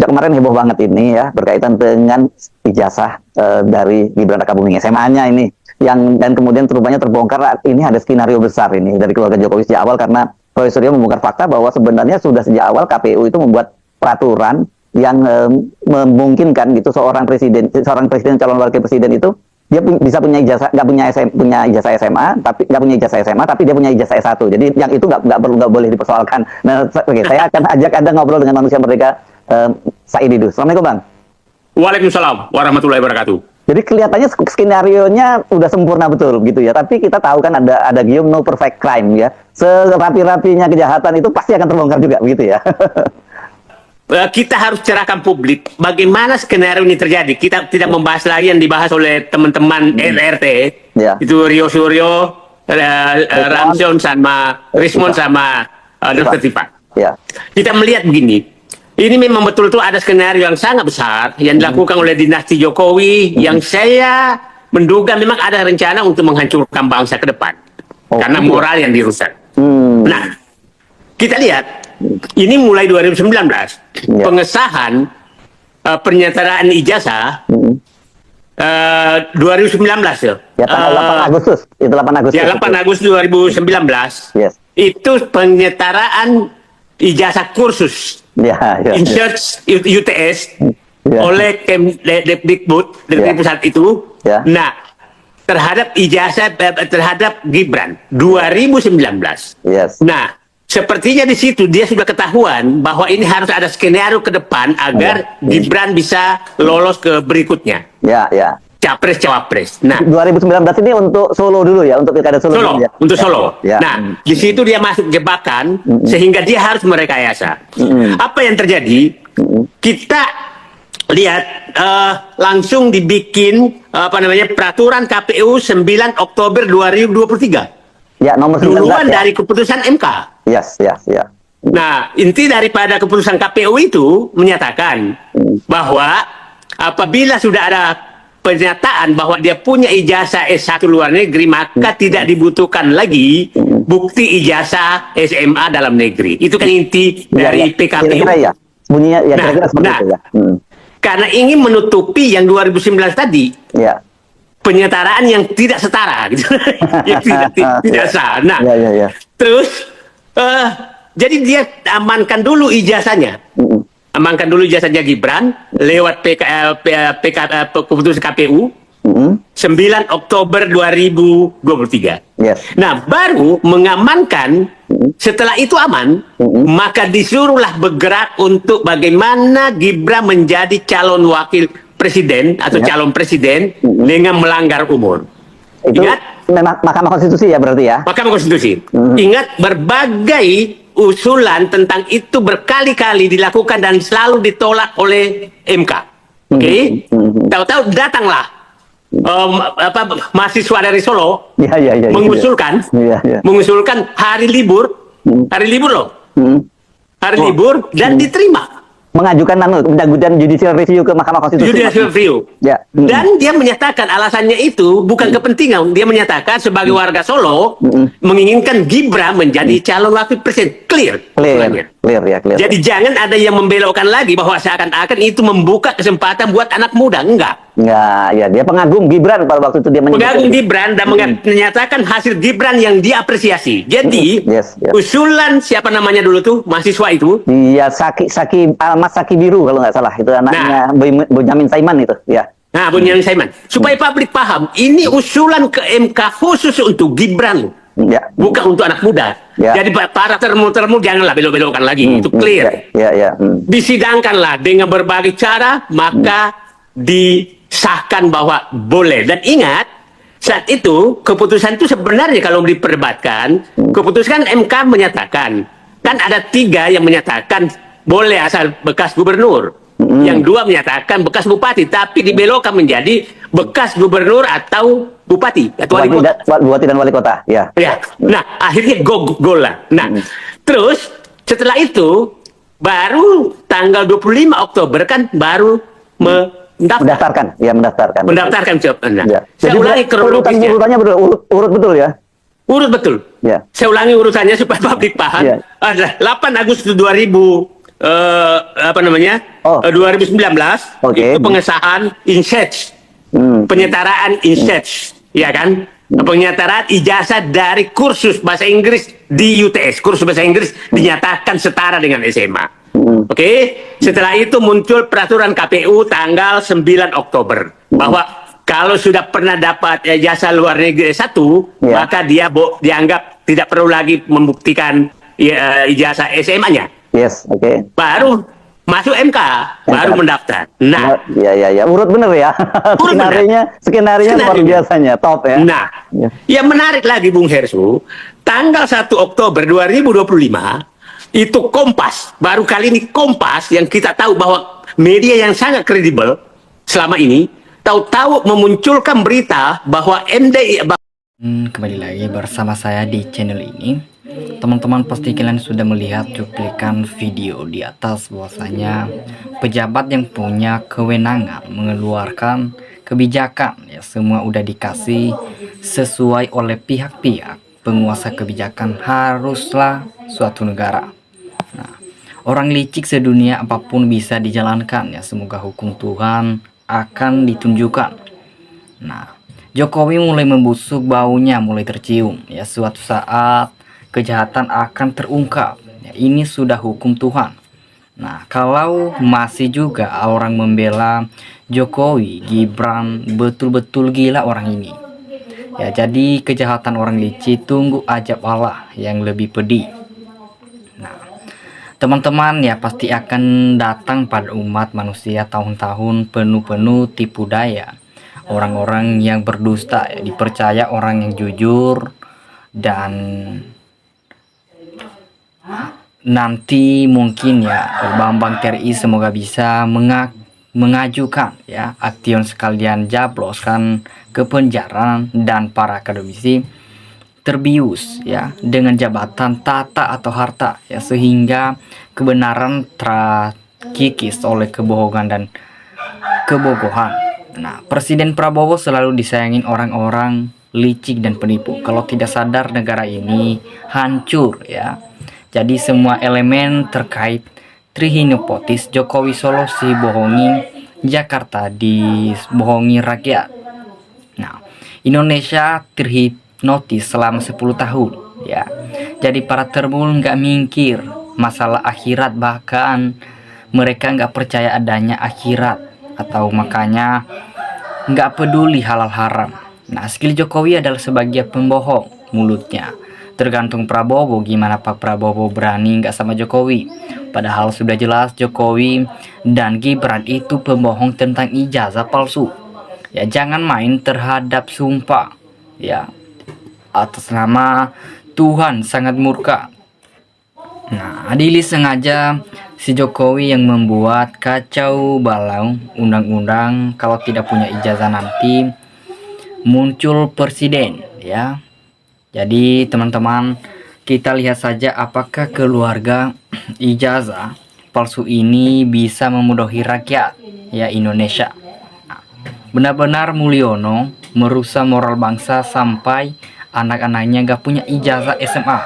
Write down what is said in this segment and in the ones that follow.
sejak kemarin heboh banget ini ya berkaitan dengan ijazah dari Gibran Rakabuming SMA-nya ini dan kemudian rupanya terbongkar ini ada skenario besar ini dari keluarga Jokowi sejak awal karena Profesor Rio membongkar fakta bahwa sebenarnya sudah sejak awal KPU itu membuat peraturan yang memungkinkan gitu seorang presiden calon wakil presiden itu dia bisa punya ijazah punya ijazah SMA tapi nggak punya ijazah SMA tapi dia punya ijazah S1. Jadi yang itu nggak boleh dipersoalkan. Nah, saya akan ajak Anda ngobrol dengan manusia mereka Said Didu. Assalamualaikum Bang. Waalaikumsalam warahmatullahi wabarakatuh. Jadi kelihatannya skenario-nya udah sempurna betul gitu ya. Tapi kita tahu kan ada gium no perfect crime ya. Serapi-rapinya kejahatan itu pasti akan terbongkar juga begitu ya. Kita harus cerahkan publik bagaimana skenario ini terjadi. Kita tidak membahas lagi yang dibahas oleh teman-teman RT. Ya. Itu Rio Suryo, Ramson sama Rismon sama Dr. Tifa. Ya. Kita melihat begini. Ini memang betul-betul ada skenario yang sangat besar yang dilakukan oleh dinasti Jokowi yang saya menduga memang ada rencana untuk menghancurkan bangsa ke depan. Karena moral yang dirusak. Nah, kita lihat ini mulai 2019 pengesahan pernyataan ijazah 2019 ya. Ya tanggal 8 Agustus. Itu 8 Agustus. Ya 8 Agustus 2019. Yes. Itu pernyataan ijazah kursus. Insert UTS oleh Kemdikbud dari pusat itu. Nah, terhadap ijazah terhadap Gibran 2019. Nah, sepertinya di situ dia sudah ketahuan bahwa ini harus ada skenario ke depan agar Gibran bisa lolos ke berikutnya. Capres cawapres. Nah, 2019 ini untuk Solo dulu ya, untuk pilkada Solo. Untuk Solo. Nah, di situ dia masuk jebakan sehingga dia harus merekayasa. Apa yang terjadi? Kita lihat langsung dibikin peraturan KPU 9 Oktober 2023. Ya, nomor 19. Duluan dari keputusan MK. Nah, inti daripada keputusan KPU itu menyatakan bahwa apabila sudah ada pernyataan bahwa dia punya ijazah S1 luar negeri, maka tidak dibutuhkan lagi bukti ijazah SMA dalam negeri. Itu kan inti dari PKPU. Bunyinya kira-kira seperti itu ya. Karena ingin menutupi yang 2019 tadi. Penyetaraan yang tidak setara gitu. Yang tidak sah. Nah, terus jadi dia amankan dulu ijazahnya. Amankan dulu ijazahnya Gibran lewat keputusan KPU 9 Oktober 2023. Nah, baru mengamankan setelah itu aman, maka disuruhlah bergerak untuk bagaimana Gibran menjadi calon wakil presiden atau calon presiden dengan melanggar umur. Ingat? Mahkamah Konstitusi ya berarti ya? Mahkamah Konstitusi. Ingat, berbagai usulan tentang itu berkali-kali dilakukan dan selalu ditolak oleh MK. Tahu-tahu datanglah mahasiswa dari Solo mengusulkan hari libur loh, hari libur dan diterima. Mengajukan judicial review ke Mahkamah Konstitusi. Judicial review. Dan dia menyatakan alasannya itu bukan kepentingan. Dia menyatakan sebagai warga Solo menginginkan Gibran menjadi calon wakil presiden. Clear. Jadi jangan ada yang membelokkan lagi bahwa seakan-akan itu membuka kesempatan buat anak muda. Enggak. Ya, dia pengagum Gibran pada waktu itu dia pengagum Gibran dan menyatakan hasil Gibran yang diapresiasi. Jadi usulan siapa namanya dulu tuh mahasiswa itu? Iya, Mas Saki Biru kalau nggak salah itu anaknya Bonyamin Saiman itu. Nah, Bonyamin Saiman. Supaya publik paham, ini usulan ke MK khusus untuk Gibran. Bukan untuk anak muda. Jadi para termu janganlah belok-belokkan lagi. Itu clear. Disidangkanlah dengan berbagai cara, maka disahkan bahwa boleh. Dan ingat, saat itu keputusan itu sebenarnya kalau diperdebatkan, keputusan MK menyatakan, kan ada 3 yang menyatakan boleh asal bekas gubernur. Yang 2 menyatakan bekas bupati, tapi dibelokkan menjadi bekas gubernur atau bupati atau wali kota. Bupati dan wali kota. Nah, akhirnya gol lah. Nah, terus setelah itu baru tanggal 25 Oktober kan baru mendaftarkan. Saya ulangi kronologisnya. Urutannya urut betul ya? Urut betul. Saya ulangi urutannya supaya publik paham. Ada 8 Agustus 2019 apa namanya? Oh. 2019 Oke. itu pengesahan INSEAD, penyetaraan INSEAD, ya kan? Penyetaraan ijazah dari kursus bahasa Inggris di UTS, kursus bahasa Inggris dinyatakan setara dengan SMA. Oke, setelah itu muncul peraturan KPU tanggal 9 Oktober bahwa kalau sudah pernah dapat ijazah luar negeri S1, Ya. maka dia dianggap tidak perlu lagi membuktikan ijazah SMA-nya. Yes, oke. Baru masuk MK, baru mendaftar. Nah, Ya, urut bener ya. Urut bener. Skenario luar Skenario. biasanya, top ya. nah, Ya. yang menarik lagi Bung Hersu, tanggal 1 Oktober 2025 itu Kompas, baru kali ini Kompas yang kita tahu bahwa media yang sangat kredibel selama ini, tahu-tahu memunculkan berita bahwa MDI Kembali lagi bersama saya di channel ini. Teman-teman pasti kalian sudah melihat cuplikan video di atas bahwasanya pejabat yang punya kewenangan mengeluarkan kebijakan ya semua udah dikasih sesuai oleh pihak-pihak penguasa kebijakan haruslah suatu negara. Nah, orang licik sedunia apapun bisa dijalankan ya, semoga hukum Tuhan akan ditunjukkan. Nah, Jokowi mulai membusuk, baunya mulai tercium ya, suatu saat kejahatan akan terungkap ya, ini sudah hukum Tuhan. Nah, kalau masih juga orang membela Jokowi, Gibran, betul-betul gila orang ini ya, jadi kejahatan orang licik tunggu ajab Allah yang lebih pedih. Nah, teman-teman ya pasti akan datang pada umat manusia tahun-tahun penuh-penuh tipu daya, orang-orang yang berdusta ya, dipercaya orang yang jujur, dan nanti mungkin ya Bambang TRI semoga bisa mengajukan ya Aktion sekalian jabloskan ke penjara dan para akademisi terbius ya dengan jabatan tata atau harta ya, sehingga kebenaran terkikis oleh kebohongan dan kebogohan. Nah, Presiden Prabowo selalu disayangin orang-orang licik dan penipu. Kalau tidak sadar negara ini hancur ya. Jadi semua elemen terkait trihinopotis Jokowi Solo si bohongi Jakarta dibohongi rakyat. Nah, Indonesia terhipnotis selama 10 tahun ya. Jadi para terbul nggak mikir masalah akhirat, bahkan mereka nggak percaya adanya akhirat, atau makanya nggak peduli halal haram. Nah, skill Jokowi adalah sebagai pembohong mulutnya. Tergantung Prabowo gimana Pak Prabowo berani nggak sama Jokowi. Padahal sudah jelas Jokowi dan Gibran itu pembohong tentang ijazah palsu. Ya, jangan main terhadap sumpah ya, atas nama Tuhan sangat murka. Nah, adili sengaja si Jokowi yang membuat kacau balau undang-undang. Kalau tidak punya ijazah nanti muncul presiden ya. Jadi teman-teman, kita lihat saja apakah keluarga ijazah palsu ini bisa memudahi rakyat ya Indonesia. Benar-benar Mulyono merusak moral bangsa sampai anak-anaknya gak punya ijazah SMA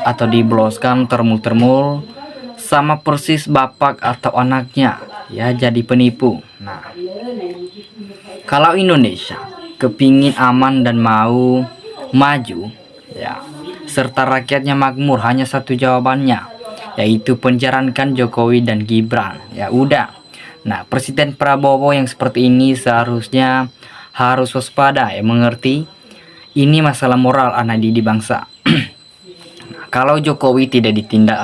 atau dibloskan termul-termul sama persis bapak atau anaknya ya, jadi penipu. Nah, kalau Indonesia kepingin aman dan mau maju ya serta rakyatnya makmur, hanya satu jawabannya, yaitu penjarakan Jokowi dan Gibran ya udah. Nah, Presiden Prabowo yang seperti ini seharusnya harus waspada ya, mengerti ini masalah moral anak didik bangsa. Kalau Jokowi tidak ditindak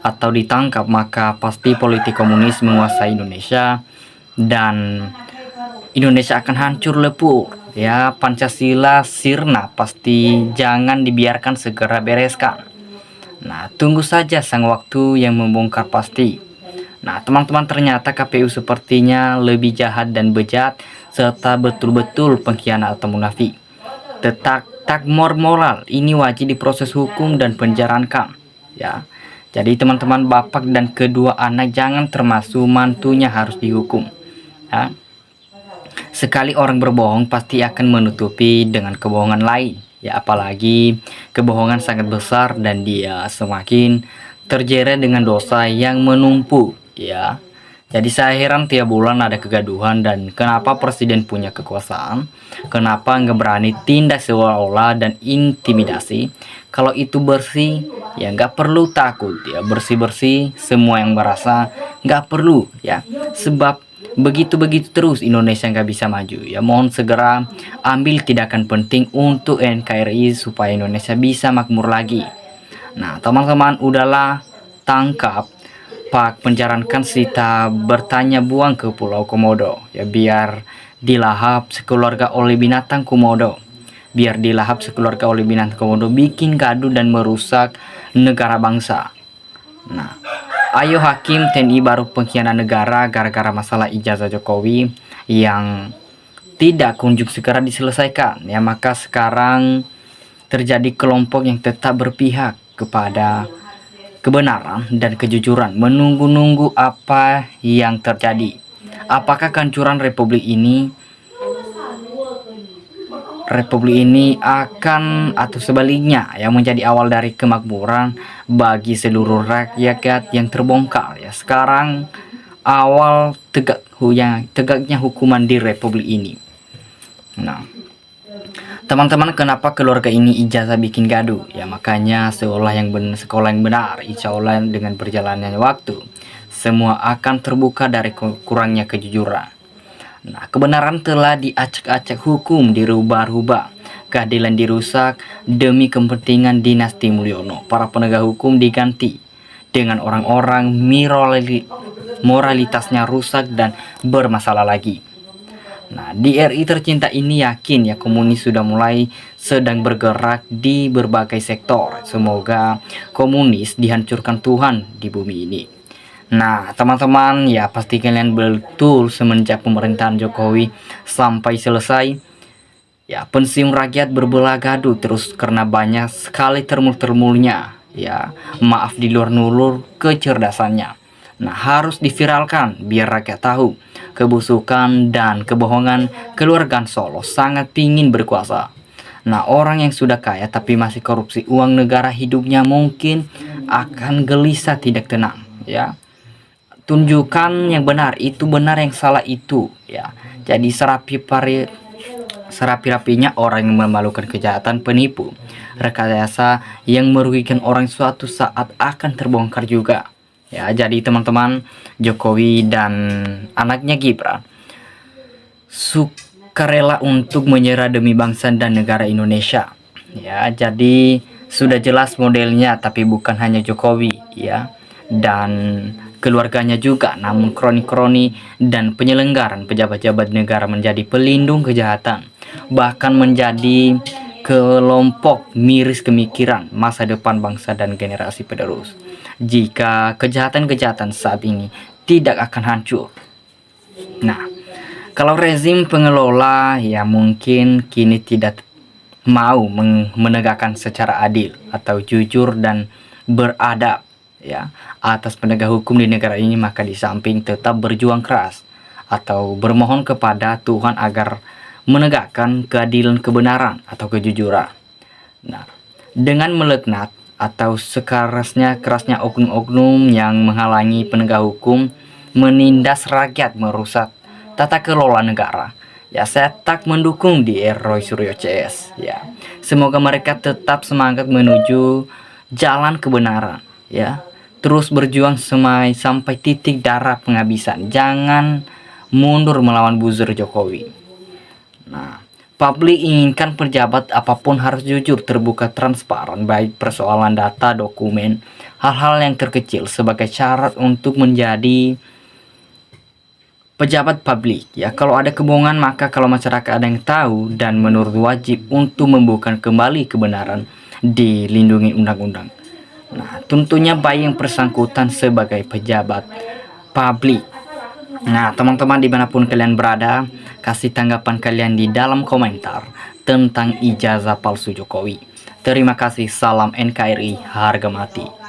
atau ditangkap, maka pasti politik komunis menguasai Indonesia dan Indonesia akan hancur lebur ya. Pancasila sirna pasti jangan dibiarkan, segera bereskan. Nah, tunggu saja sang waktu yang membongkar pasti. Nah, teman-teman, ternyata KPU sepertinya lebih jahat dan bejat serta betul-betul pengkhianat atau munafik. Takmor moral ini wajib diproses hukum dan penjarakan ya. Jadi teman-teman, bapak dan kedua anak jangan termasuk mantunya harus dihukum ya. Sekali orang berbohong pasti akan menutupi dengan kebohongan lain ya, apalagi kebohongan sangat besar dan dia semakin terjerat dengan dosa yang menumpuk, ya. Jadi saya heran tiap bulan ada kegaduhan dan kenapa presiden punya kekuasaan, kenapa nggak berani tindak seolah-olah dan intimidasi. Kalau itu bersih, ya nggak perlu takut, ya bersih-bersih semua yang merasa nggak perlu, ya. Sebab begitu-begitu terus Indonesia nggak bisa maju, ya. Mohon segera ambil tindakan penting untuk NKRI supaya Indonesia bisa makmur lagi. Nah, teman-teman, udahlah, tangkap Pak penjarankan Sita bertanya buang ke Pulau Komodo, ya biar dilahap sekeluarga oleh binatang Komodo. Biar dilahap sekeluarga oleh binatang Komodo, bikin gaduh dan merusak negara bangsa. Nah, ayo hakim TNI baru pengkhianat negara gara-gara masalah ijazah Jokowi yang tidak kunjung segera diselesaikan. Ya, maka sekarang terjadi kelompok yang tetap berpihak kepada kebenaran dan kejujuran, menunggu-nunggu apa yang terjadi. Apakah kehancuran republik ini akan atau sebaliknya yang menjadi awal dari kemakmuran bagi seluruh rakyat yang terbongkar, ya. Sekarang awal tegaknya hukuman di republik ini. Nah, teman-teman, kenapa keluarga ini ijazah bikin gaduh? Ya makanya sekolah yang benar, insya Allah dengan berjalannya waktu semua akan terbuka dari kurangnya kejujuran. Nah, kebenaran telah diacak-acak, hukum dirubah-rubah, keadilan dirusak demi kepentingan dinasti Mulyono. Para penegak hukum diganti dengan orang-orang moralitasnya rusak dan bermasalah lagi. Nah, di RI tercinta ini yakin ya komunis sudah mulai sedang bergerak di berbagai sektor. Semoga komunis dihancurkan Tuhan di bumi ini. Nah, teman-teman, ya pasti kalian betul semenjak pemerintahan Jokowi sampai selesai, ya pensiun rakyat berbelah gaduh terus karena banyak sekali termul-termulnya, ya maaf di luar nulur kecerdasannya. Nah, harus diviralkan biar rakyat tahu kebusukan dan kebohongan keluarga Solo sangat pingin berkuasa. Nah, orang yang sudah kaya tapi masih korupsi uang negara hidupnya mungkin akan gelisah tidak tenang, ya. Tunjukkan yang benar, itu benar, yang salah itu, ya. Jadi serapi-rapinya orang yang memalukan kejahatan penipu, rekayasa yang merugikan orang suatu saat akan terbongkar juga. Ya, jadi teman-teman, Jokowi dan anaknya Gibran sukarela untuk menyerah demi bangsa dan negara Indonesia. Ya, jadi sudah jelas modelnya, tapi bukan hanya Jokowi, ya, dan keluarganya juga, namun kroni-kroni dan penyelenggaran pejabat-pejabat negara menjadi pelindung kejahatan, bahkan menjadi kelompok miris kemikiran masa depan bangsa dan generasi penerus. Jika kejahatan-kejahatan saat ini tidak akan hancur. Nah, kalau rezim pengelola ya mungkin kini tidak mau menegakkan secara adil atau jujur dan beradab, ya, atas penegak hukum di negara ini, maka di samping tetap berjuang keras atau bermohon kepada Tuhan agar menegakkan keadilan, kebenaran atau kejujuran. Nah, dengan meleknat atau kerasnya oknum-oknum yang menghalangi penegak hukum menindas rakyat, merusak tata kelola negara, ya saya tak mendukung di Roy Suryo CS, ya. Semoga mereka tetap semangat menuju jalan kebenaran, ya. Terus berjuang sampai titik darah penghabisan. Jangan mundur melawan buzzer Jokowi. Nah, publik inginkan pejabat apapun harus jujur, terbuka, transparan, baik persoalan data, dokumen, hal-hal yang terkecil sebagai syarat untuk menjadi pejabat publik. Ya, kalau ada kebohongan, maka kalau masyarakat ada yang tahu dan menurut wajib untuk membuka kembali kebenaran dilindungi undang-undang. Nah, tentunya baik yang bersangkutan sebagai pejabat publik. Nah, teman-teman dimanapun kalian berada, kasih tanggapan kalian di dalam komentar tentang ijazah palsu Jokowi. Terima kasih, salam NKRI harga mati.